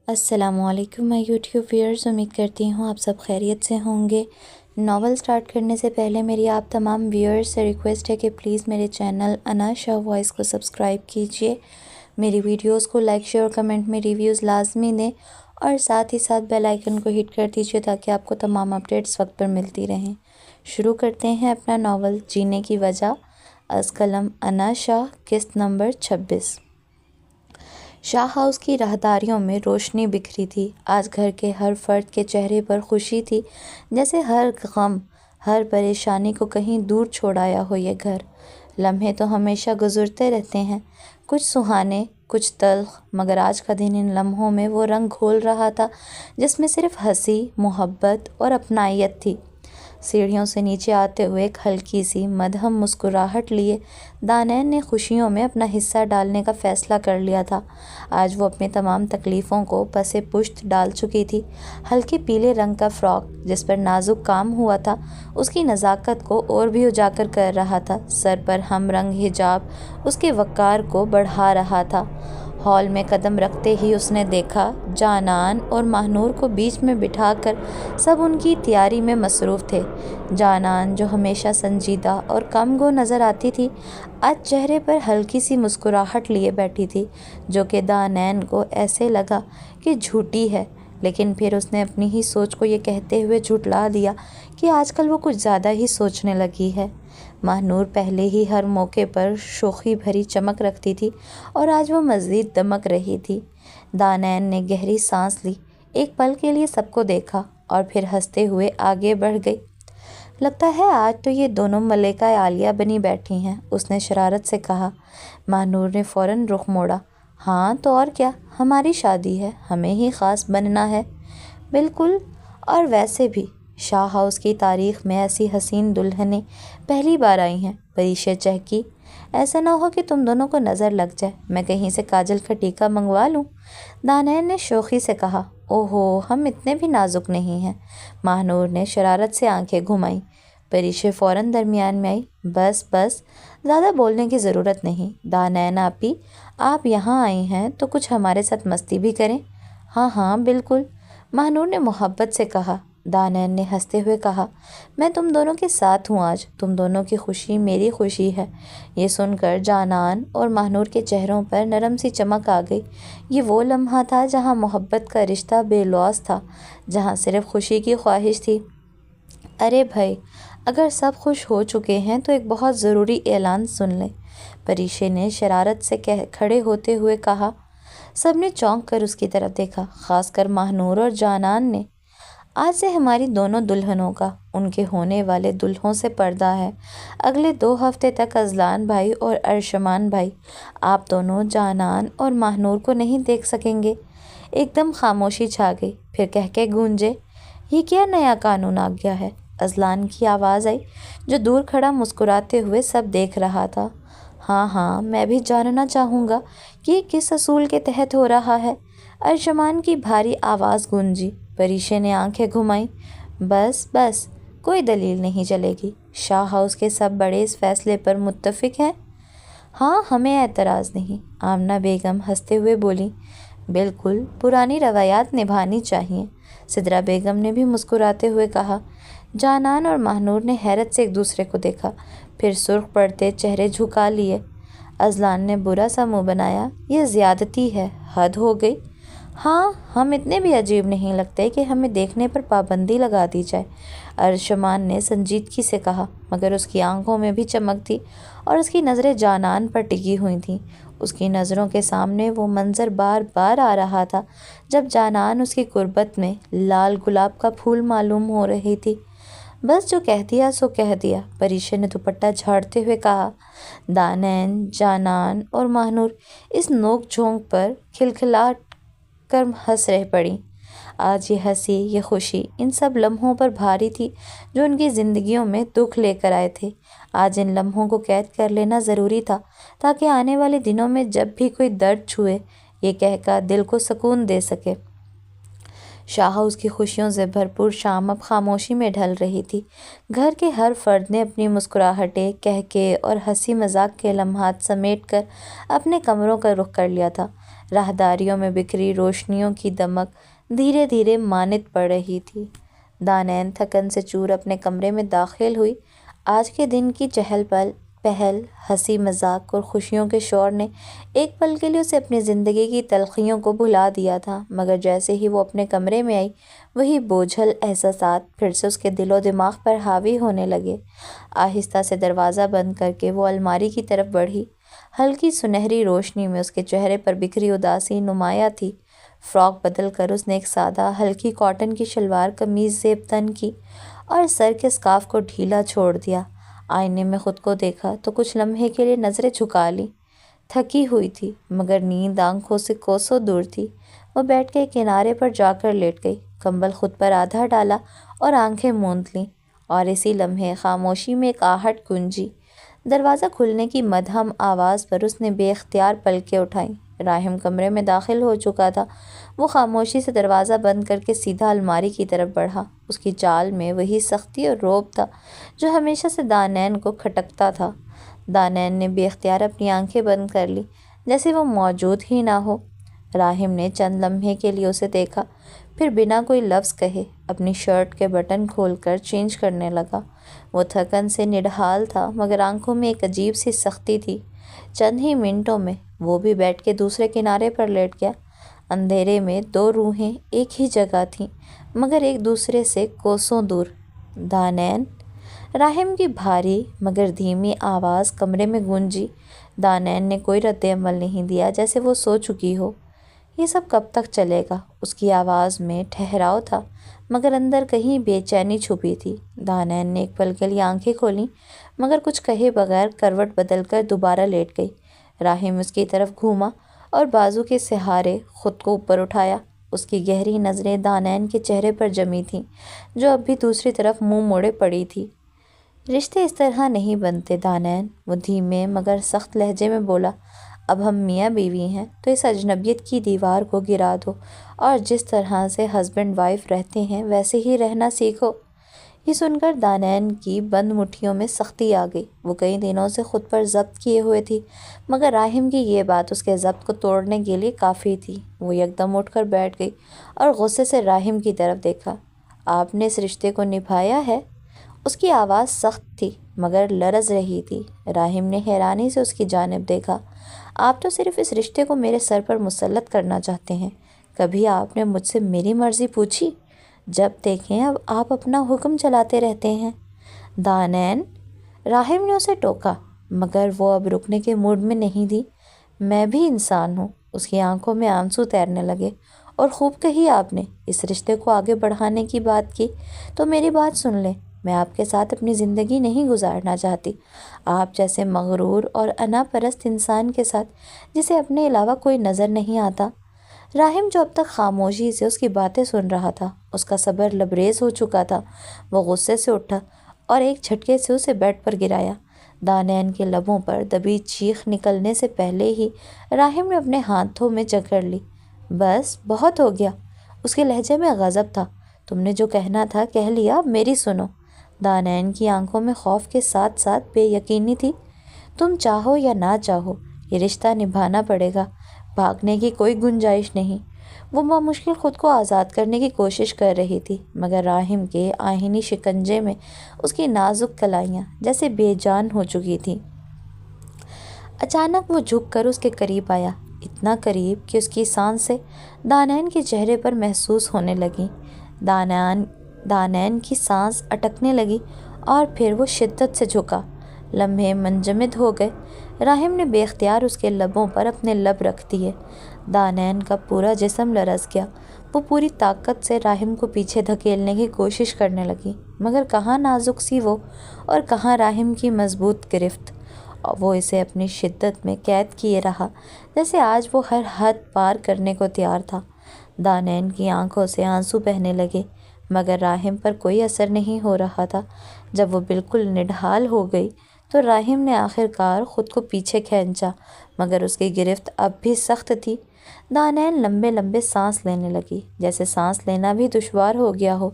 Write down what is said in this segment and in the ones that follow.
السلام علیکم میں یوٹیوب ویئرز، امید کرتی ہوں آپ سب خیریت سے ہوں گے۔ ناول سٹارٹ کرنے سے پہلے میری آپ تمام ویئرز سے ریکویسٹ ہے کہ پلیز میرے چینل انا شاہ وائس کو سبسکرائب کیجئے، میری ویڈیوز کو لائک شیئر اور کمنٹ میں ریویوز لازمی دیں، اور ساتھ ہی ساتھ بیل آئیکن کو ہٹ کر دیجئے تاکہ آپ کو تمام اپڈیٹس وقت پر ملتی رہیں۔ شروع کرتے ہیں اپنا ناول جینے کی وجہ، از قلم انا شاہ، قسط نمبر 26۔ شاہ ہاؤس کی راہداریوں میں روشنی بکھری تھی۔ آج گھر کے ہر فرد کے چہرے پر خوشی تھی، جیسے ہر غم، ہر پریشانی کو کہیں دور چھوڑ آیا ہو یہ گھر۔ لمحے تو ہمیشہ گزرتے رہتے ہیں، کچھ سہانے، کچھ تلخ، مگر آج کا دن ان لمحوں میں وہ رنگ گھول رہا تھا جس میں صرف ہنسی، محبت اور اپنائیت تھی۔ سیڑھیوں سے نیچے آتے ہوئے ایک ہلکی سی مدھم مسکراہٹ لیے دانین نے خوشیوں میں اپنا حصہ ڈالنے کا فیصلہ کر لیا تھا۔ آج وہ اپنی تمام تکلیفوں کو پس پشت ڈال چکی تھی۔ ہلکے پیلے رنگ کا فراک جس پر نازک کام ہوا تھا اس کی نزاکت کو اور بھی اجاگر کر رہا تھا۔ سر پر ہم رنگ حجاب اس کے وقار کو بڑھا رہا تھا۔ ہال میں قدم رکھتے ہی اس نے دیکھا جانان اور ماہنور کو بیچ میں بٹھا کر سب ان کی تیاری میں مصروف تھے۔ جانان جو ہمیشہ سنجیدہ اور کم گو نظر آتی تھی، آج چہرے پر ہلکی سی مسکراہٹ لیے بیٹھی تھی جو کہ دانین کو ایسے لگا کہ جھوٹی ہے، لیکن پھر اس نے اپنی ہی سوچ کو یہ کہتے ہوئے جھٹلا دیا کہ آج کل وہ کچھ زیادہ ہی سوچنے لگی ہے۔ ماہنور پہلے ہی ہر موقع پر شوخی بھری چمک رکھتی تھی اور آج وہ مزید دمک رہی تھی۔ دانین نے گہری سانس لی، ایک پل کے لیے سب کو دیکھا اور پھر ہنستے ہوئے آگے بڑھ گئی۔ لگتا ہے آج تو یہ دونوں ملکہ عالیہ بنی بیٹھی ہیں، اس نے شرارت سے کہا۔ ماہنور نے فوراً رخ موڑا۔ ہاں تو اور کیا، ہماری شادی ہے، ہمیں ہی خاص بننا ہے۔ بالکل، اور ویسے بھی شاہ ہاؤس کی تاریخ میں ایسی حسین دلہنیں پہلی بار آئی ہیں۔ پریشے چہکی۔ ایسا نہ ہو کہ تم دونوں کو نظر لگ جائے، میں کہیں سے کاجل کا ٹیکا منگوا لوں، دانین نے شوخی سے کہا۔ اوہو، ہم اتنے بھی نازک نہیں ہیں، ماہنور نے شرارت سے آنکھیں گھمائیں۔ پریشے فوراً درمیان میں آئی۔ بس بس، زیادہ بولنے کی ضرورت نہیں، دانین آپی، آپ یہاں آئی ہیں تو کچھ ہمارے ساتھ مستی بھی کریں۔ ہاں ہاں بالکل، ماہنور نے محبت سے کہا۔ دانین نے ہنستے ہوئے کہا، میں تم دونوں کے ساتھ ہوں آج، تم دونوں کی خوشی میری خوشی ہے۔ یہ سن کر جانان اور ماہنور کے چہروں پر نرم سی چمک آ گئی۔ یہ وہ لمحہ تھا جہاں محبت کا رشتہ بے لوث تھا، جہاں صرف خوشی کی خواہش تھی۔ ارے بھائی، اگر سب خوش ہو چکے ہیں تو ایک بہت ضروری اعلان سن لیں، پریشے نے شرارت سے کھڑے ہوتے ہوئے کہا۔ سب نے چونک کر اس کی طرف دیکھا، خاص کر ماہنور اور جانان نے۔ آج سے ہماری دونوں دلہنوں کا ان کے ہونے والے دلہوں سے پردہ ہے۔ اگلے 2 ہفتے تک اذلان بھائی اور ارشمان بھائی آپ دونوں جانان اور ماہنور کو نہیں دیکھ سکیں گے۔ ایک دم خاموشی چھا گئی، پھر کہکے گونجے، یہ کیا نیا قانون آ گیا ہے؟ اذلان کی آواز آئی جو دور کھڑا مسکراتے ہوئے سب دیکھ رہا تھا۔ ہاں ہاں، میں بھی جاننا چاہوں گا کہ یہ کس اصول کے تحت ہو رہا ہے؟ ارشمان کی بھاری آواز گونجی۔ پریشے نے آنکھیں گھمائیں۔ بس بس، کوئی دلیل نہیں چلے گی، شاہ ہاؤس کے سب بڑے اس فیصلے پر متفق ہیں۔ ہاں، ہمیں اعتراض نہیں، آمنہ بیگم ہنستے ہوئے بولی۔ بالکل، پرانی روایات نبھانی چاہیے، سدرا بیگم نے بھی مسکراتے ہوئے کہا۔ جانان اور ماہنور نے حیرت سے ایک دوسرے کو دیکھا، پھر سرخ پڑتے چہرے جھکا لیے۔ اذلان نے برا سا منہ بنایا، یہ زیادتی ہے، حد ہو گئی۔ ہاں، ہم اتنے بھی عجیب نہیں لگتے کہ ہمیں دیکھنے پر پابندی لگا دی جائے، ارشمان نے سنجیدگی سے کہا، مگر اس کی آنکھوں میں بھی چمک تھی اور اس کی نظریں جانان پر ٹکی ہوئی تھیں۔ اس کی نظروں کے سامنے وہ منظر بار بار آ رہا تھا جب جانان اس کی قربت میں لال گلاب کا پھول معلوم ہو رہی تھی۔ بس جو کہہ دیا سو کہہ دیا، پریشے نے دوپٹہ جھاڑتے ہوئے کہا۔ دانین، جانان اور ماہنور اس نوک جھونک پر کھلکھلا کر ہنس رہ پڑیں۔ آج یہ ہنسی، یہ خوشی ان سب لمحوں پر بھاری تھی جو ان کی زندگیوں میں دکھ لے کر آئے تھے۔ آج ان لمحوں کو قید کر لینا ضروری تھا تاکہ آنے والے دنوں میں جب بھی کوئی درد چھوئے، یہ کہہ کر دل کو سکون دے سکے۔ شاہ ہاؤس کی خوشیوں سے بھرپور شام اب خاموشی میں ڈھل رہی تھی۔ گھر کے ہر فرد نے اپنی مسکراہٹیں، کہکے اور ہنسی مذاق کے لمحات سمیٹ کر اپنے کمروں کا رخ کر لیا تھا۔ راہداریوں میں بکھری روشنیوں کی دمک دھیرے دھیرے مانت پڑ رہی تھی۔ دانین تھکن سے چور اپنے کمرے میں داخل ہوئی۔ آج کے دن کی چہل پہل، ہنسی مذاق اور خوشیوں کے شور نے ایک پل کے لیے اسے اپنی زندگی کی تلخیوں کو بھلا دیا تھا، مگر جیسے ہی وہ اپنے کمرے میں آئی وہی بوجھل احساسات پھر سے اس کے دل و دماغ پر حاوی ہونے لگے۔ آہستہ سے دروازہ بند کر کے وہ الماری کی طرف بڑھی۔ ہلکی سنہری روشنی میں اس کے چہرے پر بکھری اداسی نمایاں تھی۔ فراک بدل کر اس نے ایک سادہ ہلکی کاٹن کی شلوار قمیض زیب تن کی اور سر کے اسکارف کو ڈھیلا چھوڑ دیا۔ آئینے میں خود کو دیکھا تو کچھ لمحے کے لیے نظریں جھکا لیں۔ تھکی ہوئی تھی مگر نیند آنکھوں سے کوسوں دور تھی۔ وہ بیٹھ کے کنارے پر جا کر لیٹ گئی، کمبل خود پر آدھا ڈالا اور آنکھیں موند لیں، اور اسی لمحے خاموشی میں ایک آہٹ گونجی۔ دروازہ کھلنے کی مدھم آواز پر اس نے بے اختیار پلکیں اٹھائیں۔ راہم کمرے میں داخل ہو چکا تھا۔ وہ خاموشی سے دروازہ بند کر کے سیدھا الماری کی طرف بڑھا۔ اس کی چال میں وہی سختی اور رعب تھا جو ہمیشہ سے دانین کو کھٹکتا تھا۔ دانین نے بے اختیار اپنی آنکھیں بند کر لی، جیسے وہ موجود ہی نہ ہو۔ راہم نے چند لمحے کے لیے اسے دیکھا، پھر بنا کوئی لفظ کہے اپنی شرٹ کے بٹن کھول کر چینج کرنے لگا۔ وہ تھکن سے نڈھال تھا مگر آنکھوں میں ایک عجیب سی سختی تھی۔ چند ہی منٹوں میں وہ بھی بیٹھ کے دوسرے کنارے پر لیٹ گیا۔ اندھیرے میں دو روحیں ایک ہی جگہ تھیں مگر ایک دوسرے سے کوسوں دور۔ دانین، راہم کی بھاری مگر دھیمی آواز کمرے میں گونجی۔ دانین نے کوئی رد عمل نہیں دیا، جیسے وہ سو چکی ہو۔ یہ سب کب تک چلے گا؟ اس کی آواز میں ٹھہراؤ تھا مگر اندر کہیں بے چینی چھپی تھی۔ دانین نے ایک پل کے لیے آنکھیں کھولیں مگر کچھ کہے بغیر کروٹ بدل کر دوبارہ لیٹ گئی۔ راہم اس کی طرف گھوما اور بازو کے سہارے خود کو اوپر اٹھایا۔ اس کی گہری نظریں دانین کے چہرے پر جمی تھیں جو اب بھی دوسری طرف منہ موڑے پڑی تھی۔ رشتے اس طرح نہیں بنتے دانین، وہ دھیمے مگر سخت لہجے میں بولا۔ اب ہم میاں بیوی ہیں تو اس اجنبیت کی دیوار کو گرا دو اور جس طرح سے ہسبینڈ وائف رہتے ہیں ویسے ہی رہنا سیکھو۔ یہ سن کر دانین کی بند مٹھیوں میں سختی آ گئی۔ وہ کئی دنوں سے خود پر ضبط کیے ہوئے تھی مگر راہم کی یہ بات اس کے ضبط کو توڑنے کے لیے کافی تھی۔ وہ یکدم اٹھ کر بیٹھ گئی اور غصے سے راہم کی طرف دیکھا۔ آپ نے اس رشتے کو نبھایا ہے؟ اس کی آواز سخت تھی مگر لرز رہی تھی۔ راہم نے حیرانی سے اس کی جانب دیکھا۔ آپ تو صرف اس رشتے کو میرے سر پر مسلط کرنا چاہتے ہیں۔ کبھی آپ نے مجھ سے میری مرضی پوچھی؟ جب دیکھیں اب آپ اپنا حکم چلاتے رہتے ہیں۔ دانین، راہم نے اسے ٹوکا مگر وہ اب رکنے کے موڈ میں نہیں تھی۔ میں بھی انسان ہوں۔ اس کی آنکھوں میں آنسو تیرنے لگے۔ اور خوب کہی آپ نے، اس رشتے کو آگے بڑھانے کی بات کی تو میری بات سن لیں۔ میں آپ کے ساتھ اپنی زندگی نہیں گزارنا چاہتی، آپ جیسے مغرور اور انا پرست انسان کے ساتھ جسے اپنے علاوہ کوئی نظر نہیں آتا۔ راہم جو اب تک خاموشی سے اس کی باتیں سن رہا تھا، اس کا صبر لبریز ہو چکا تھا۔ وہ غصے سے اٹھا اور ایک جھٹکے سے اسے بیڈ پر گرایا۔ دانین کے لبوں پر دبی چیخ نکلنے سے پہلے ہی راہم نے اپنے ہاتھوں میں جکڑ لی۔ بس بہت ہو گیا۔ اس کے لہجے میں غضب تھا۔ تم نے جو کہنا تھا کہہ لیا، اب میری سنو۔ دانین کی آنکھوں میں خوف کے ساتھ ساتھ بے یقینی تھی۔ تم چاہو یا نہ چاہو یہ رشتہ نبھانا پڑے گا، بھاگنے کی کوئی گنجائش نہیں۔ وہ بمشکل خود کو آزاد کرنے کی کوشش کر رہی تھی مگر راہم کے آہنی شکنجے میں اس کی نازک کلائیاں جیسے بے جان ہو چکی تھیں۔ اچانک وہ جھک کر اس کے قریب آیا، اتنا قریب کہ اس کی سانسیں دانین کے چہرے پر محسوس ہونے لگیں۔ دانین کی سانس اٹکنے لگی اور پھر وہ شدت سے جھکا۔ لمحے منجمد ہو گئے۔ راہم نے بے اختیار اس کے لبوں پر اپنے لب رکھ دیے۔ دانین کا پورا جسم لرز گیا۔ وہ پوری طاقت سے راہم کو پیچھے دھکیلنے کی کوشش کرنے لگی مگر کہاں نازک سی وہ اور کہاں راہم کی مضبوط گرفت۔ وہ اسے اپنی شدت میں قید کیے رہا، جیسے آج وہ ہر حد پار کرنے کو تیار تھا۔ دانین کی آنکھوں سے آنسو بہنے لگے مگر راہم پر کوئی اثر نہیں ہو رہا تھا۔ جب وہ بالکل نڈھال ہو گئی تو راہم نے آخر کار خود کو پیچھے کھینچا مگر اس کی گرفت اب بھی سخت تھی۔ دانین لمبے لمبے سانس لینے لگی، جیسے سانس لینا بھی دشوار ہو گیا ہو۔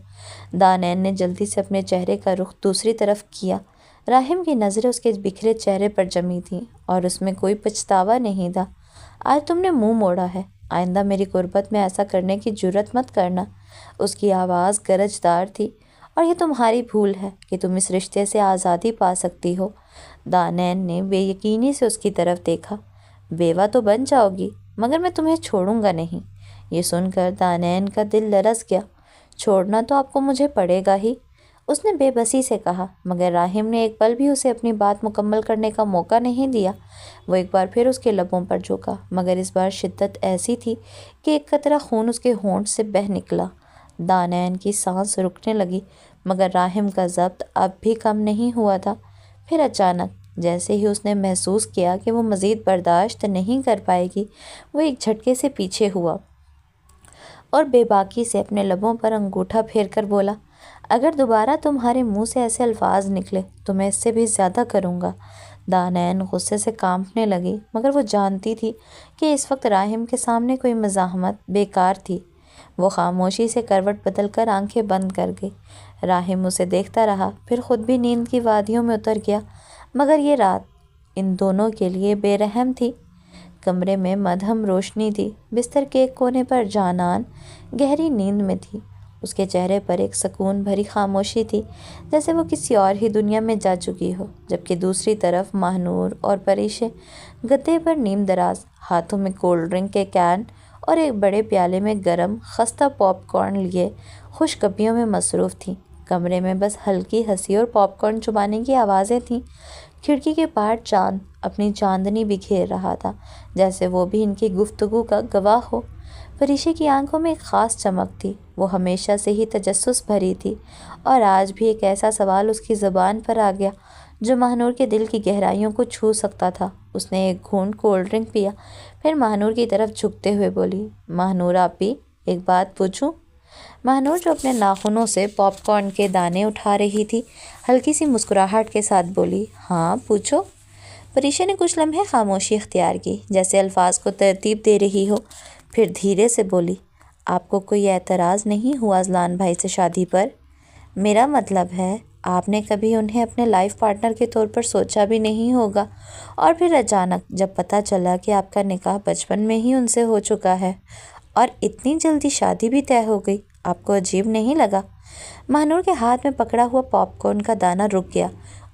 دانین نے جلدی سے اپنے چہرے کا رخ دوسری طرف کیا۔ راہم کی نظریں اس کے بکھرے چہرے پر جمی تھیں اور اس میں کوئی پچھتاوا نہیں تھا۔ آج تم نے منہ موڑا ہے، آئندہ میری غربت میں ایسا کرنے کی جرات مت کرنا۔ اس کی آواز گرجدار تھی۔ اور یہ تمہاری بھول ہے کہ تم اس رشتے سے آزادی پا سکتی ہو۔ دانین نے بے یقینی سے اس کی طرف دیکھا۔ بیوہ تو بن جاؤ گی مگر میں تمہیں چھوڑوں گا نہیں۔ یہ سن کر دانین کا دل لرز گیا۔ چھوڑنا تو آپ کو مجھے پڑے گا ہی، اس نے بے بسی سے کہا، مگر راہم نے ایک پل بھی اسے اپنی بات مکمل کرنے کا موقع نہیں دیا۔ وہ ایک بار پھر اس کے لبوں پر جھکا، مگر اس بار شدت ایسی تھی کہ ایک قطرہ خون اس کے ہونٹ سے بہہ نکلا۔ دانین کی سانس رکنے لگی، مگر راہم کا ضبط اب بھی کم نہیں ہوا تھا۔ پھر اچانک جیسے ہی اس نے محسوس کیا کہ وہ مزید برداشت نہیں کر پائے گی، وہ ایک جھٹکے سے پیچھے ہوا اور بے باکی سے اپنے لبوں پر انگوٹھا پھیر کر بولا، اگر دوبارہ تمہارے منہ سے ایسے الفاظ نکلے تو میں اس سے بھی زیادہ کروں گا۔ دانین غصے سے کانپنے لگی، مگر وہ جانتی تھی کہ اس وقت راہم کے سامنے کوئی مزاحمت بیکار تھی۔ وہ خاموشی سے کروٹ بدل کر آنکھیں بند کر گئی۔ راہم اسے دیکھتا رہا، پھر خود بھی نیند کی وادیوں میں اتر گیا، مگر یہ رات ان دونوں کے لیے بے رحم تھی۔ کمرے میں مدھم روشنی تھی، بستر کے ایک کونے پر جانان گہری نیند میں تھی۔ اس کے چہرے پر ایک سکون بھری خاموشی تھی، جیسے وہ کسی اور ہی دنیا میں جا چکی ہو، جبکہ دوسری طرف ماہنور اور پریشے گدے پر نیم دراز، ہاتھوں میں کولڈ ڈرنک کے کین اور ایک بڑے پیالے میں گرم خستہ پاپ کارن لیے خوش گپیوں میں مصروف تھیں۔ کمرے میں بس ہلکی ہنسی اور پاپ کارن چبانے کی آوازیں تھیں۔ کھڑکی کے پار چاند اپنی چاندنی بکھیر رہا تھا، جیسے وہ بھی ان کی گفتگو کا گواہ ہو۔ پریشے کی آنکھوں میں ایک خاص چمک تھی، وہ ہمیشہ سے ہی تجسس بھری تھی، اور آج بھی ایک ایسا سوال اس کی زبان پر آ گیا جو ماہنور کے دل کی گہرائیوں کو چھو سکتا تھا۔ اس نے ایک گھونٹ کولڈ ڈرنک پیا، پھر ماہنور کی طرف جھکتے ہوئے بولی، ماہنور آپی، ایک بات پوچھوں؟ ماہنور جو اپنے ناخنوں سے پاپ کارن کے دانے اٹھا رہی تھی، ہلکی سی مسکراہٹ کے ساتھ بولی، ہاں پوچھو۔ پریشے نے کچھ لمحے خاموشی اختیار کی، جیسے الفاظ کو ترتیب دے رہی ہو، پھر دھیرے سے بولی، آپ کو کوئی اعتراض نہیں ہوا اذلان بھائی سے شادی پر؟ میرا مطلب ہے آپ نے کبھی انہیں اپنے لائف پارٹنر کے طور پر سوچا بھی نہیں ہوگا، اور پھر اچانک جب پتہ چلا کہ آپ کا نکاح بچپن میں ہی ان سے ہو چکا ہے اور اتنی جلدی شادی بھی طے ہو گئی، آپ کو عجیب نہیں لگا؟ ماہنور کے ہاتھ میں پکڑا ہوا پاپ کارن کا دانہ رک گیا۔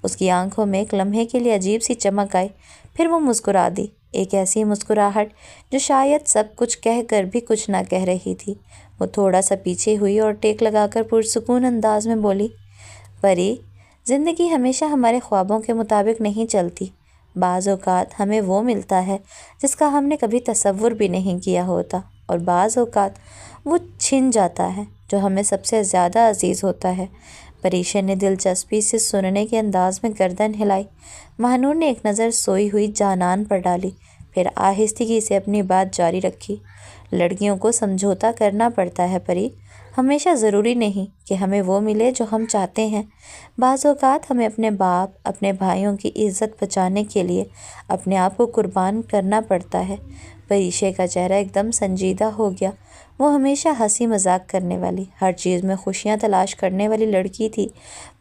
اس کی آنکھوں میں ایک لمحے کے لیے عجیب سی چمک آئی، پھر وہ مسکرا دی، ایک ایسی مسکراہٹ جو شاید سب کچھ کہہ کر بھی کچھ نہ کہہ رہی تھی۔ وہ تھوڑا سا پیچھے ہوئی اور ٹیک لگا کر پرسکون انداز میں بولی، پری، زندگی ہمیشہ ہمارے خوابوں کے مطابق نہیں چلتی۔ بعض اوقات ہمیں وہ ملتا ہے جس کا ہم نے کبھی تصور بھی نہیں کیا ہوتا، اور بعض اوقات وہ چھن جاتا ہے جو ہمیں سب سے زیادہ عزیز ہوتا ہے۔ پریشے نے دلچسپی سے سننے کے انداز میں گردن ہلائی۔ ماہنور نے ایک نظر سوئی ہوئی جانان پر ڈالی، پھر آہستگی سے اپنی بات جاری رکھی، لڑکیوں کو سمجھوتا کرنا پڑتا ہے پری، ہمیشہ ضروری نہیں کہ ہمیں وہ ملے جو ہم چاہتے ہیں۔ بعض اوقات ہمیں اپنے باپ، اپنے بھائیوں کی عزت بچانے کے لیے اپنے آپ کو قربان کرنا پڑتا ہے۔ پریشے کا چہرہ ایک دم سنجیدہ ہو گیا۔ وہ ہمیشہ ہنسی مذاق کرنے والی، ہر چیز میں خوشیاں تلاش کرنے والی لڑکی تھی،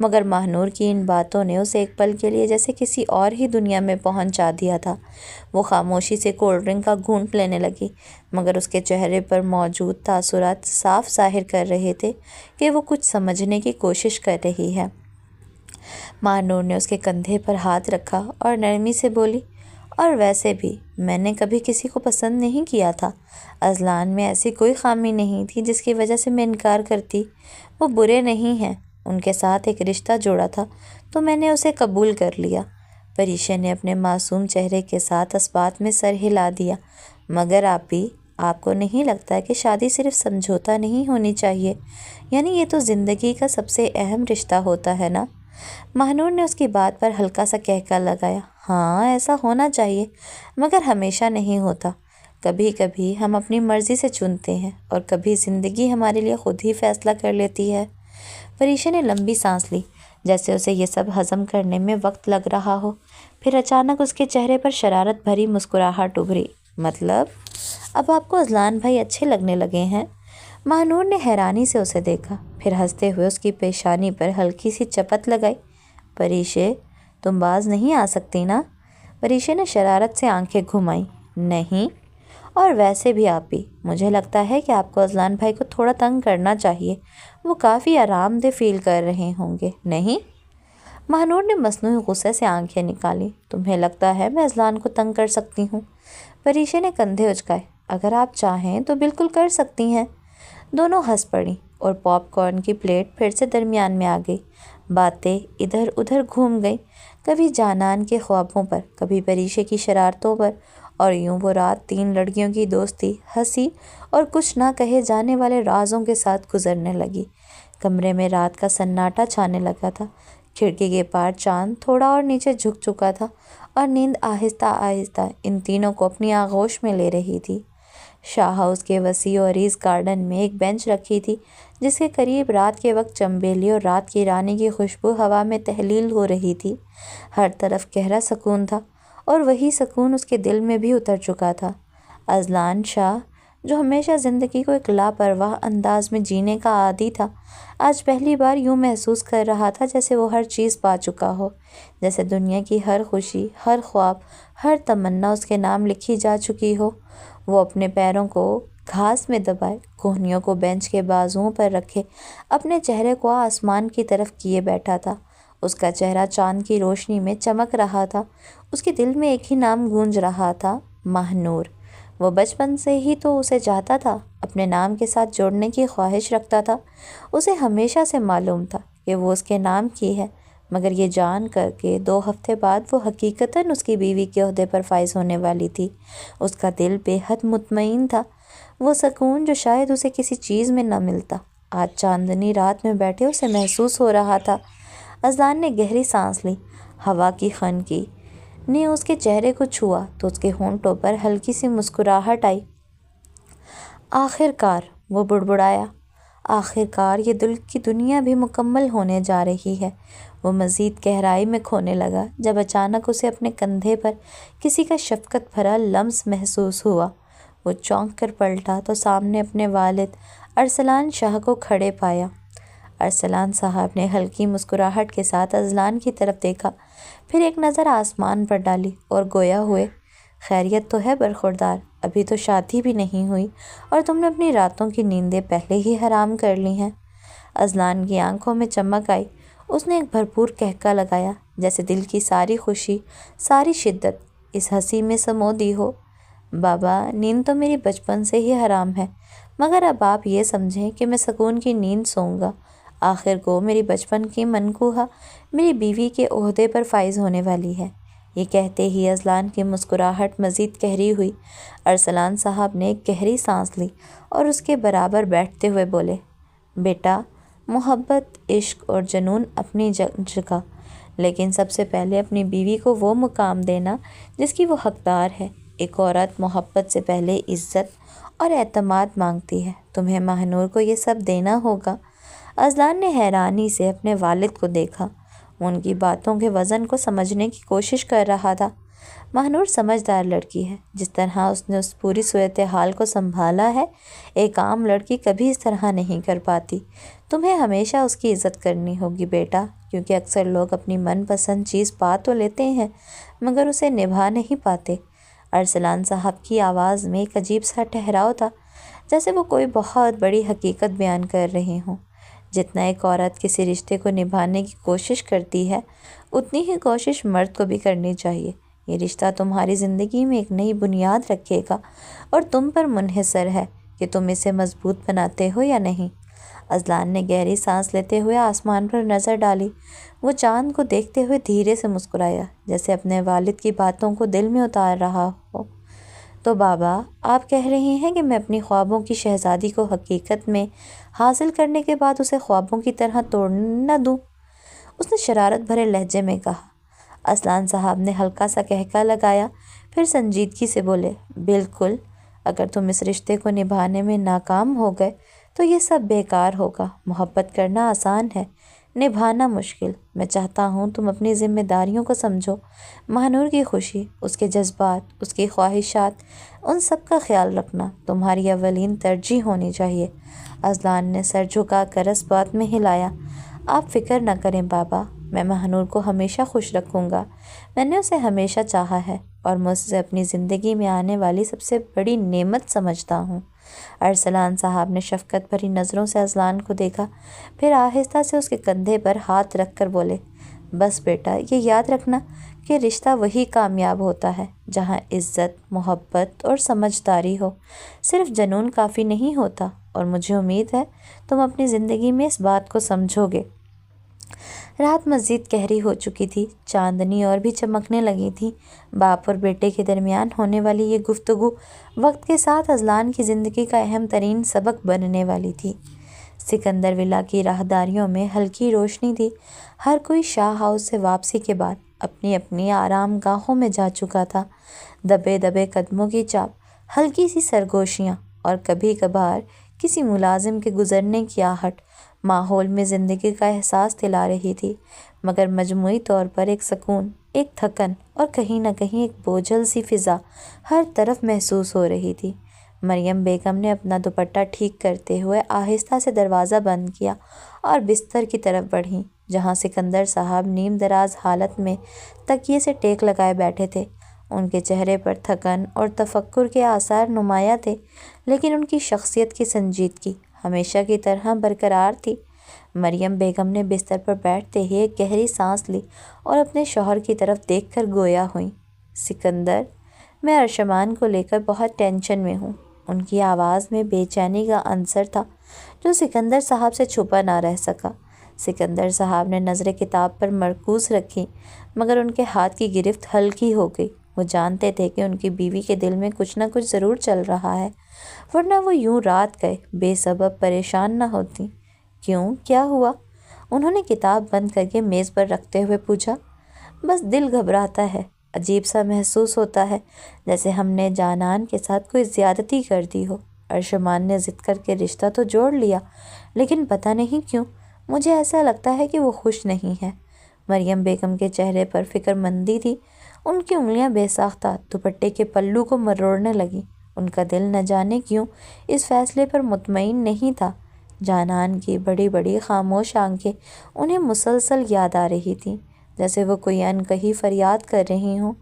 مگر ماہنور کی ان باتوں نے اسے ایک پل کے لیے جیسے کسی اور ہی دنیا میں پہنچا دیا تھا۔ وہ خاموشی سے کولڈ ڈرنک کا گھونٹ لینے لگی، مگر اس کے چہرے پر موجود تاثرات صاف ظاہر کر رہے تھے کہ وہ کچھ سمجھنے کی کوشش کر رہی ہے۔ ماہنور نے اس کے کندھے پر ہاتھ رکھا اور نرمی سے بولی، اور ویسے بھی میں نے کبھی کسی کو پسند نہیں کیا تھا۔ اذلان میں ایسی کوئی خامی نہیں تھی جس کی وجہ سے میں انکار کرتی۔ وہ برے نہیں ہیں، ان کے ساتھ ایک رشتہ جوڑا تھا تو میں نے اسے قبول کر لیا۔ پریشے نے اپنے معصوم چہرے کے ساتھ اس بات میں سر ہلا دیا، مگر آپی، آپ کو نہیں لگتا کہ شادی صرف سمجھوتا نہیں ہونی چاہیے؟ یعنی یہ تو زندگی کا سب سے اہم رشتہ ہوتا ہے نا؟ ماہنور نے اس کی بات پر ہلکا سا کہکا لگایا، ہاں ایسا ہونا چاہیے، مگر ہمیشہ نہیں ہوتا۔ کبھی کبھی ہم اپنی مرضی سے چنتے ہیں اور کبھی زندگی ہمارے لیے خود ہی فیصلہ کر لیتی ہے۔ پریشے نے لمبی سانس لی، جیسے اسے یہ سب ہضم کرنے میں وقت لگ رہا ہو، پھر اچانک اس کے چہرے پر شرارت بھری مسکراہٹ ابھری، مطلب اب آپ کو اذلان بھائی اچھے لگنے لگے ہیں؟ ماہنور نے حیرانی سے اسے دیکھا، پھر ہنستے ہوئے اس کی پیشانی پر ہلکی سی چپت لگائی، پریشے، تم باز نہیں آ سکتی نا؟ پریشے نے شرارت سے آنکھیں گھمائیں، نہیں، اور ویسے بھی آپ بھی، مجھے لگتا ہے کہ آپ کو اذلان بھائی کو تھوڑا تنگ کرنا چاہیے، وہ کافی آرام دہ فیل کر رہے ہوں گے، نہیں؟ مہنور نے مصنوعی غصے سے آنکھیں نکالی۔ تمہیں لگتا ہے میں اذلان کو تنگ کر سکتی ہوں؟ پریشے نے کندھے اچکائے۔ اگر آپ چاہیں تو بالکل کر سکتی ہیں۔ دونوں ہنس پڑیں اور پاپ کارن کی پلیٹ پھر سے درمیان میں آ گئی۔ باتیں ادھر ادھر گھوم گئیں، کبھی جانان کے خوابوں پر، کبھی پریشے کی شرارتوں پر، اور یوں وہ رات 3 لڑکیوں کی دوستی، ہنسی اور کچھ نہ کہے جانے والے رازوں کے ساتھ گزرنے لگی۔ کمرے میں رات کا سناٹا چھانے لگا تھا۔ کھڑکی کے پار چاند تھوڑا اور نیچے جھک چکا تھا اور نیند آہستہ آہستہ ان تینوں کو اپنی آغوش میں لے رہی تھی۔ شاہ ہاؤس کے وسیع و عریض گارڈن میں ایک بینچ رکھی تھی جس کے قریب رات کے وقت چنبیلی اور رات کی رانی کی خوشبو ہوا میں تحلیل ہو رہی تھی۔ ہر طرف گہرا سکون تھا اور وہی سکون اس کے دل میں بھی اتر چکا تھا۔ اذلان شاہ، جو ہمیشہ زندگی کو ایک لاپرواہ انداز میں جینے کا عادی تھا، آج پہلی بار یوں محسوس کر رہا تھا جیسے وہ ہر چیز پا چکا ہو، جیسے دنیا کی ہر خوشی، ہر خواب، ہر تمنا اس کے نام لکھی جا چکی ہو۔ وہ اپنے پیروں کو گھاس میں دبائے، کوہنیوں کو بینچ کے بازوؤں پر رکھے، اپنے چہرے کو آسمان کی طرف کیے بیٹھا تھا۔ اس کا چہرہ چاند کی روشنی میں چمک رہا تھا۔ اس کے دل میں ایک ہی نام گونج رہا تھا، ماہنور۔ وہ بچپن سے ہی تو اسے چاہتا تھا، اپنے نام کے ساتھ جوڑنے کی خواہش رکھتا تھا۔ اسے ہمیشہ سے معلوم تھا کہ وہ اس کے نام کی ہے، مگر یہ جان کر کہ 2 ہفتے بعد وہ حقیقتاً اس کی بیوی کے عہدے پر فائز ہونے والی تھی، اس کا دل بے حد مطمئن تھا۔ وہ سکون جو شاید اسے کسی چیز میں نہ ملتا، آج چاندنی رات میں بیٹھے اسے محسوس ہو رہا تھا۔ اذلان نے گہری سانس لی۔ ہوا کی خنکی نے اس کے چہرے کو چھوا تو اس کے ہونٹوں پر ہلکی سی مسکراہٹ آئی۔ آخر کار، وہ بڑبڑایا، آخر کار یہ دل کی دنیا بھی مکمل ہونے جا رہی ہے۔ وہ مزید گہرائی میں کھونے لگا جب اچانک اسے اپنے کندھے پر کسی کا شفقت بھرا لمس محسوس ہوا۔ وہ چونک کر پلٹا تو سامنے اپنے والد ارسلان شاہ کو کھڑے پایا۔ ارسلان صاحب نے ہلکی مسکراہٹ کے ساتھ اذلان کی طرف دیکھا، پھر ایک نظر آسمان پر ڈالی اور گویا ہوئے، خیریت تو ہے برخوردار؟ ابھی تو شادی بھی نہیں ہوئی اور تم نے اپنی راتوں کی نیندیں پہلے ہی حرام کر لی ہیں۔ اذلان کی آنکھوں میں چمک آئی۔ اس نے ایک بھرپور کہکا لگایا، جیسے دل کی ساری خوشی، ساری شدت اس ہنسی میں سمو دی ہو۔ بابا، نیند تو میری بچپن سے ہی حرام ہے، مگر اب آپ یہ سمجھیں کہ میں سکون کی نیند سوؤں گا۔ آخر کو میری بچپن کی منکوہا میری بیوی کے عہدے پر فائز ہونے والی ہے۔ یہ کہتے ہی اذلان کی مسکراہٹ مزید گہری ہوئی۔ ارسلان صاحب نے ایک گہری سانس لی اور اس کے برابر بیٹھتے ہوئے بولے، بیٹا، محبت، عشق اور جنون اپنی جگہ، لیکن سب سے پہلے اپنی بیوی کو وہ مقام دینا جس کی وہ حقدار ہے۔ ایک عورت محبت سے پہلے عزت اور اعتماد مانگتی ہے۔ تمہیں ماہنور کو یہ سب دینا ہوگا۔ اذلان نے حیرانی سے اپنے والد کو دیکھا، ان کی باتوں کے وزن کو سمجھنے کی کوشش کر رہا تھا۔ ماہنور سمجھدار لڑکی ہے، جس طرح اس نے اس پوری صورتحال کو سنبھالا ہے، ایک عام لڑکی کبھی اس طرح نہیں کر پاتی۔ تمہیں ہمیشہ اس کی عزت کرنی ہوگی بیٹا، کیونکہ اکثر لوگ اپنی من پسند چیز پا تو لیتے ہیں مگر اسے نبھا نہیں پاتے۔ ارسلان صاحب کی آواز میں ایک عجیب سا ٹھہراؤ تھا، جیسے وہ کوئی بہت بڑی حقیقت بیان کر رہے ہوں۔ جتنا ایک عورت کسی رشتے کو نبھانے کی کوشش کرتی ہے، اتنی ہی کوشش مرد کو بھی کرنی چاہیے۔ یہ رشتہ تمہاری زندگی میں ایک نئی بنیاد رکھے گا اور تم پر منحصر ہے کہ تم اسے مضبوط بناتے ہو یا نہیں۔ اذلان نے گہری سانس لیتے ہوئے آسمان پر نظر ڈالی۔ وہ چاند کو دیکھتے ہوئے دھیرے سے مسکرایا، جیسے اپنے والد کی باتوں کو دل میں اتار رہا ہو۔ تو بابا، آپ کہہ رہے ہیں کہ میں اپنی خوابوں کی شہزادی کو حقیقت میں حاصل کرنے کے بعد اسے خوابوں کی طرح توڑنے نہ دوں؟ اس نے شرارت بھرے لہجے میں کہا۔ ارسلان صاحب نے ہلکا سا کہکا لگایا، پھر سنجیدگی سے بولے، بالکل، اگر تم اس رشتے کو نبھانے میں ناکام ہو گئے تو یہ سب بیکار ہوگا۔ محبت کرنا آسان ہے، نبھانا مشکل۔ میں چاہتا ہوں تم اپنی ذمہ داریوں کو سمجھو۔ ماہنور کی خوشی، اس کے جذبات، اس کی خواہشات، ان سب کا خیال رکھنا تمہاری اولین ترجیح ہونی چاہیے۔ اذلان نے سر جھکا کر اس بات میں ہلایا۔ آپ فکر نہ کریں بابا، میں مہنور کو ہمیشہ خوش رکھوں گا۔ میں نے اسے ہمیشہ چاہا ہے اور میں اسے اپنی زندگی میں آنے والی سب سے بڑی نعمت سمجھتا ہوں۔ ارسلان صاحب نے شفقت بھری نظروں سے اذلان کو دیکھا، پھر آہستہ سے اس کے کندھے پر ہاتھ رکھ کر بولے، بس بیٹا، یہ یاد رکھنا کہ رشتہ وہی کامیاب ہوتا ہے جہاں عزت، محبت اور سمجھداری ہو، صرف جنون کافی نہیں ہوتا، اور مجھے امید ہے تم اپنی زندگی میں اس بات کو سمجھو گے۔ رات مزید گہری ہو چکی تھی، چاندنی اور بھی چمکنے لگی تھی۔ باپ اور بیٹے کے درمیان ہونے والی یہ گفتگو وقت کے ساتھ اذلان کی زندگی کا اہم ترین سبق بننے والی تھی۔ سکندر ولا کی راہداریوں میں ہلکی روشنی تھی۔ ہر کوئی شاہ ہاؤس سے واپسی کے بعد اپنی اپنی آرام گاہوں میں جا چکا تھا۔ دبے دبے قدموں کی چاپ، ہلکی سی سرگوشیاں اور کبھی کبھار کسی ملازم کے گزرنے کی آہٹ ماحول میں زندگی کا احساس دلا رہی تھی، مگر مجموعی طور پر ایک سکون، ایک تھکن اور کہیں نہ کہیں ایک بوجھل سی فضا ہر طرف محسوس ہو رہی تھی۔ مریم بیگم نے اپنا دوپٹہ ٹھیک کرتے ہوئے آہستہ سے دروازہ بند کیا اور بستر کی طرف بڑھیں، جہاں سکندر صاحب نیم دراز حالت میں تکیے سے ٹیک لگائے بیٹھے تھے۔ ان کے چہرے پر تھکن اور تفکر کے آثار نمایاں تھے، لیکن ان کی شخصیت کی سنجیدگی ہمیشہ کی طرح برقرار تھی۔ مریم بیگم نے بستر پر بیٹھتے ہی ایک گہری سانس لی اور اپنے شوہر کی طرف دیکھ کر گویا ہوئیں، سکندر، میں ارشمان کو لے کر بہت ٹینشن میں ہوں۔ ان کی آواز میں بے چینی کا عنصر تھا جو سکندر صاحب سے چھپا نہ رہ سکا۔ سکندر صاحب نے نظریں کتاب پر مرکوز رکھی، مگر ان کے ہاتھ کی گرفت ہلکی ہو گئی۔ وہ جانتے تھے کہ ان کی بیوی کے دل میں کچھ نہ کچھ ضرور چل رہا ہے، ورنہ وہ یوں رات گئے بے سبب پریشان نہ ہوتی۔ کیوں، کیا ہوا؟ انہوں نے کتاب بند کر کے میز پر رکھتے ہوئے پوچھا۔ بس دل گھبراتا ہے، عجیب سا محسوس ہوتا ہے جیسے ہم نے جانان کے ساتھ کوئی زیادتی کر دی ہو۔ ارشمان نے ضد کر کے رشتہ تو جوڑ لیا، لیکن پتہ نہیں کیوں مجھے ایسا لگتا ہے کہ وہ خوش نہیں ہے۔ مریم بیگم کے چہرے پر فکر مندی تھی، ان کی انگلیاں بے ساختہ دوپٹے کے پلو کو مروڑنے لگیں۔ ان کا دل نہ جانے کیوں اس فیصلے پر مطمئن نہیں تھا۔ جانان کی بڑی بڑی خاموش آنکھیں انہیں مسلسل یاد آ رہی تھیں، جیسے وہ کوئی انکہی فریاد کر رہی ہوں،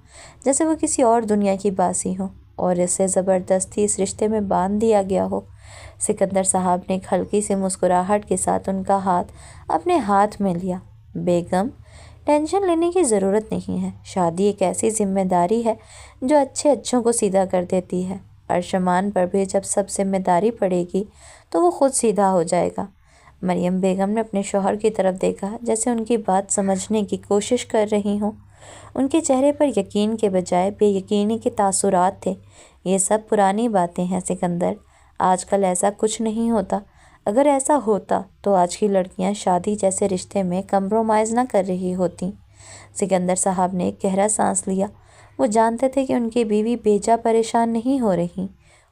جیسے وہ کسی اور دنیا کی باسی ہوں اور اسے زبردستی اس رشتے میں باندھ دیا گیا ہو۔ سکندر صاحب نے ایک ہلکی سی مسکراہٹ کے ساتھ ان کا ہاتھ اپنے ہاتھ میں لیا۔ بیگم، ٹینشن لینے کی ضرورت نہیں ہے، شادی ایک ایسی ذمہ داری ہے جو اچھے اچھوں کو سیدھا کر دیتی ہے۔ ارشمان پر بھی جب سب ذمہ داری پڑے گی تو وہ خود سیدھا ہو جائے گا۔ مریم بیگم نے اپنے شوہر کی طرف دیکھا، جیسے ان کی بات سمجھنے کی کوشش کر رہی ہوں۔ ان کے چہرے پر یقین کے بجائے بے یقینی کے تاثرات تھے۔ یہ سب پرانی باتیں ہیں سکندر، آج کل ایسا کچھ نہیں ہوتا۔ اگر ایسا ہوتا تو آج کی لڑکیاں شادی جیسے رشتے میں کمپرومائز نہ کر رہی ہوتیں۔ سکندر صاحب نے ایک گہرا سانس لیا۔ وہ جانتے تھے کہ ان کی بیوی بیجا پریشان نہیں ہو رہی،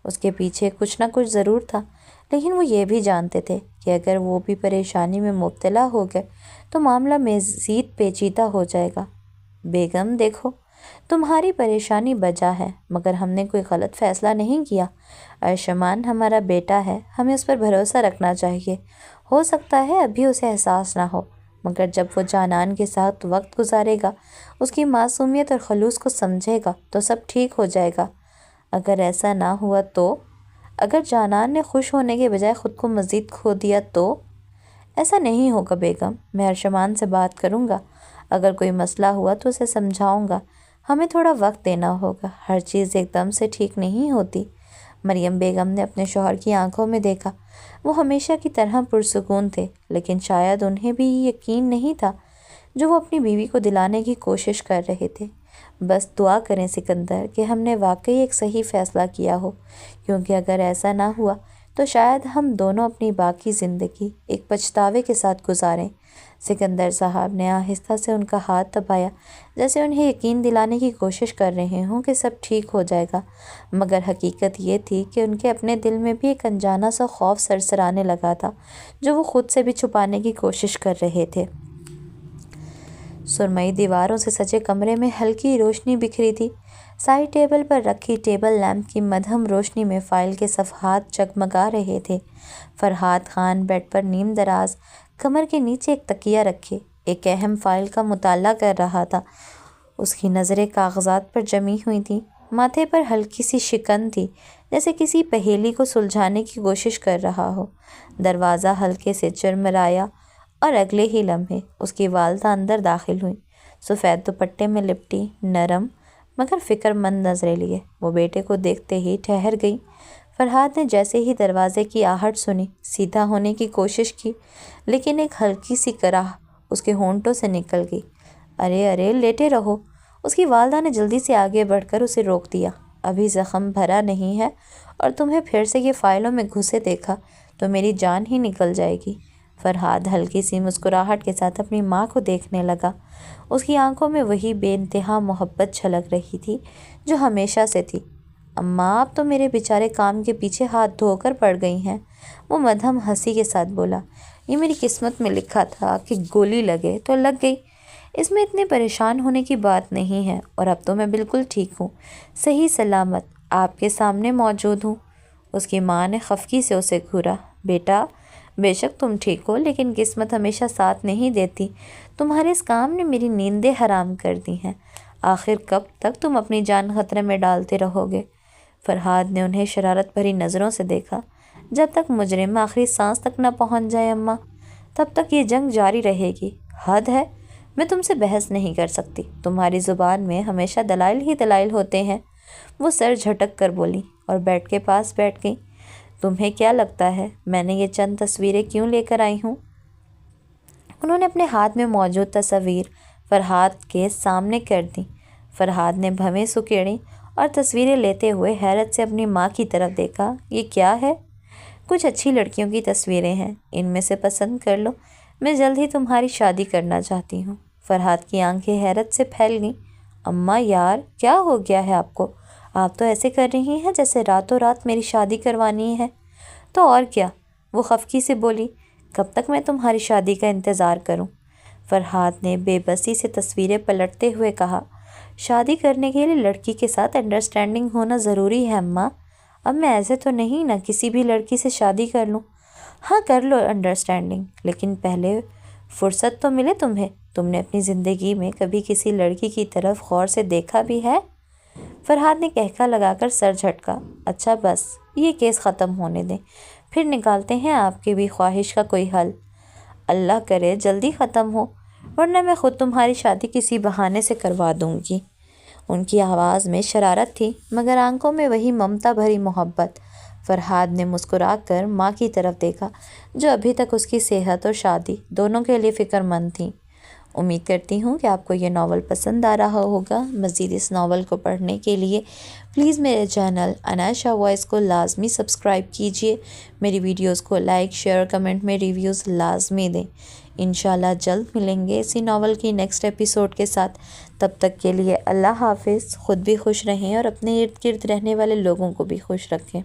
اس کے پیچھے کچھ نہ کچھ ضرور تھا، لیکن وہ یہ بھی جانتے تھے کہ اگر وہ بھی پریشانی میں مبتلا ہو گئے تو معاملہ مزید پیچیدہ ہو جائے گا۔ بیگم دیکھو، تمہاری پریشانی بجا ہے، مگر ہم نے کوئی غلط فیصلہ نہیں کیا۔ ارشمان ہمارا بیٹا ہے، ہمیں اس پر بھروسہ رکھنا چاہیے۔ ہو سکتا ہے ابھی اسے احساس نہ ہو، مگر جب وہ جانان کے ساتھ وقت گزارے گا، اس کی معصومیت اور خلوص کو سمجھے گا تو سب ٹھیک ہو جائے گا۔ اگر ایسا نہ ہوا تو، اگر جانان نے خوش ہونے کے بجائے خود کو مزید کھو دیا تو؟ ایسا نہیں ہوگا بیگم، میں ارشمان سے بات کروں گا، اگر کوئی مسئلہ ہوا تو اسے سمجھاؤں گا۔ ہمیں تھوڑا وقت دینا ہوگا، ہر چیز ایک دم سے ٹھیک نہیں ہوتی۔ مریم بیگم نے اپنے شوہر کی آنکھوں میں دیکھا، وہ ہمیشہ کی طرح پرسکون تھے، لیکن شاید انہیں بھی یہ یقین نہیں تھا جو وہ اپنی بیوی کو دلانے کی کوشش کر رہے تھے۔ بس دعا کریں سکندر کہ ہم نے واقعی ایک صحیح فیصلہ کیا ہو، کیونکہ اگر ایسا نہ ہوا تو شاید ہم دونوں اپنی باقی زندگی ایک پچھتاوے کے ساتھ گزاریں۔ سکندر صاحب نے آہستہ سے ان کا ہاتھ دبایا، جیسے انہیں یقین دلانے کی کوشش کر رہے ہوں کہ سب ٹھیک ہو جائے گا، مگر حقیقت یہ تھی کہ ان کے اپنے دل میں بھی ایک انجانا سا خوف سرسرانے لگا تھا جو وہ خود سے بھی چھپانے کی کوشش کر رہے تھے۔ سرمئی دیواروں سے سجے کمرے میں ہلکی روشنی بکھری تھی۔ سائڈ ٹیبل پر رکھی ٹیبل لیمپ کی مدھم روشنی میں فائل کے صفحات جگمگا رہے تھے۔ فرحات خان بیڈ پر نیم دراز، کمر کے نیچے ایک تکیہ رکھے، ایک اہم فائل کا مطالعہ کر رہا تھا۔ اس کی نظریں کاغذات پر جمی ہوئی تھیں، ماتھے پر ہلکی سی شکن تھی، جیسے کسی پہیلی کو سلجھانے کی کوشش کر رہا ہو۔ دروازہ ہلکے سے چرمرایا اور اگلے ہی لمحے اس کی والدہ اندر داخل ہوئیں، سفید دوپٹے میں لپٹی، نرم مگر فکر مند نظریں لیے۔ وہ بیٹے کو دیکھتے ہی ٹھہر گئی۔ فرحاد نے جیسے ہی دروازے کی آہٹ سنی، سیدھا ہونے کی کوشش کی، لیکن ایک ہلکی سی کراہ اس کے ہونٹوں سے نکل گئی۔ ارے ارے لیٹے رہو۔ اس کی والدہ نے جلدی سے آگے بڑھ کر اسے روک دیا۔ ابھی زخم بھرا نہیں ہے، اور تمہیں پھر سے یہ فائلوں میں گھسے دیکھا تو میری جان ہی نکل جائے گی۔ فرحاد ہلکی سی مسکراہٹ کے ساتھ اپنی ماں کو دیکھنے لگا۔ اس کی آنکھوں میں وہی بے انتہا محبت چھلک رہی تھی جو ہمیشہ سے تھی۔ اماں، آپ تو میرے بیچارے کام کے پیچھے ہاتھ دھو کر پڑ گئی ہیں، وہ مدھم ہنسی کے ساتھ بولا۔ یہ میری قسمت میں لکھا تھا کہ گولی لگے تو لگ گئی، اس میں اتنے پریشان ہونے کی بات نہیں ہے، اور اب تو میں بالکل ٹھیک ہوں، صحیح سلامت آپ کے سامنے موجود ہوں۔ اس کی ماں نے خفگی سے اسے گھورا۔ بیٹا، بے شک تم ٹھیک ہو، لیکن قسمت ہمیشہ ساتھ نہیں دیتی۔ تمہارے اس کام نے میری نیندیں حرام کر دی ہیں۔ آخر کب تک تم اپنی جان خطرے میں ڈالتے رہو گے؟ فرحاد نے انہیں شرارت بھری نظروں سے دیکھا۔ جب تک مجرم آخری سانس تک نہ پہنچ جائے اماں، تب تک یہ جنگ جاری رہے گی۔ حد ہے، میں تم سے بحث نہیں کر سکتی، تمہاری زبان میں ہمیشہ دلائل ہی دلائل ہوتے ہیں۔ وہ سر جھٹک کر بولی اور بیڈ کے پاس بیٹھ گئی۔ تمہیں کیا لگتا ہے میں نے یہ چند تصویریں کیوں لے کر آئی ہوں؟ انہوں نے اپنے ہاتھ میں موجود تصاویر فرحاد کے سامنے کر دیں۔ فرحاد نے بھویں سکیڑیں اور تصویریں لیتے ہوئے حیرت سے اپنی ماں کی طرف دیکھا۔ یہ کیا ہے؟ کچھ اچھی لڑکیوں کی تصویریں ہیں، ان میں سے پسند کر لو، میں جلد ہی تمہاری شادی کرنا چاہتی ہوں۔ فرحاد کی آنکھیں حیرت سے پھیل گئیں۔ اماں یار، کیا ہو گیا ہے آپ کو؟ آپ تو ایسے کر رہی ہیں جیسے راتوں رات میری شادی کروانی ہے۔ تو اور کیا، وہ خفگی سے بولی، کب تک میں تمہاری شادی کا انتظار کروں؟ فرحاد نے بے بسی سے تصویریں پلٹتے ہوئے کہا، شادی کرنے کے لیے لڑکی کے ساتھ انڈرسٹینڈنگ ہونا ضروری ہے اماں۔ اب میں ایسے تو نہیں نہ کسی بھی لڑکی سے شادی کر لوں۔ ہاں کر لو انڈرسٹینڈنگ، لیکن پہلے فرصت تو ملے تمہیں۔ تم نے اپنی زندگی میں کبھی کسی لڑکی کی طرف غور سے دیکھا بھی ہے؟ فرحاد نے کہکا لگا کر سر جھٹکا۔ اچھا بس، یہ کیس ختم ہونے دیں، پھر نکالتے ہیں آپ کی بھی خواہش کا کوئی حل۔ اللہ کرے جلدی ختم ہو، ورنہ میں خود تمہاری شادی کسی بہانے سے کروا دوں گی۔ ان کی آواز میں شرارت تھی، مگر آنکھوں میں وہی ممتا بھری محبت۔ فرحاد نے مسکرا کر ماں کی طرف دیکھا، جو ابھی تک اس کی صحت اور شادی دونوں کے لیے فکر مند تھیں۔ امید کرتی ہوں کہ آپ کو یہ ناول پسند آ رہا ہوگا۔ مزید اس ناول کو پڑھنے کے لیے پلیز میرے چینل اناشا وائس کو لازمی سبسکرائب کیجیے۔ میری ویڈیوز کو لائک، شیئر، کمنٹ میں ریویوز لازمی دیں۔ انشاءاللہ جلد ملیں گے اسی ناول کی نیکسٹ ایپیسوڈ کے ساتھ۔ تب تک کے لیے اللہ حافظ۔ خود بھی خوش رہیں اور اپنے ارد گرد رہنے والے لوگوں کو بھی خوش رکھیں۔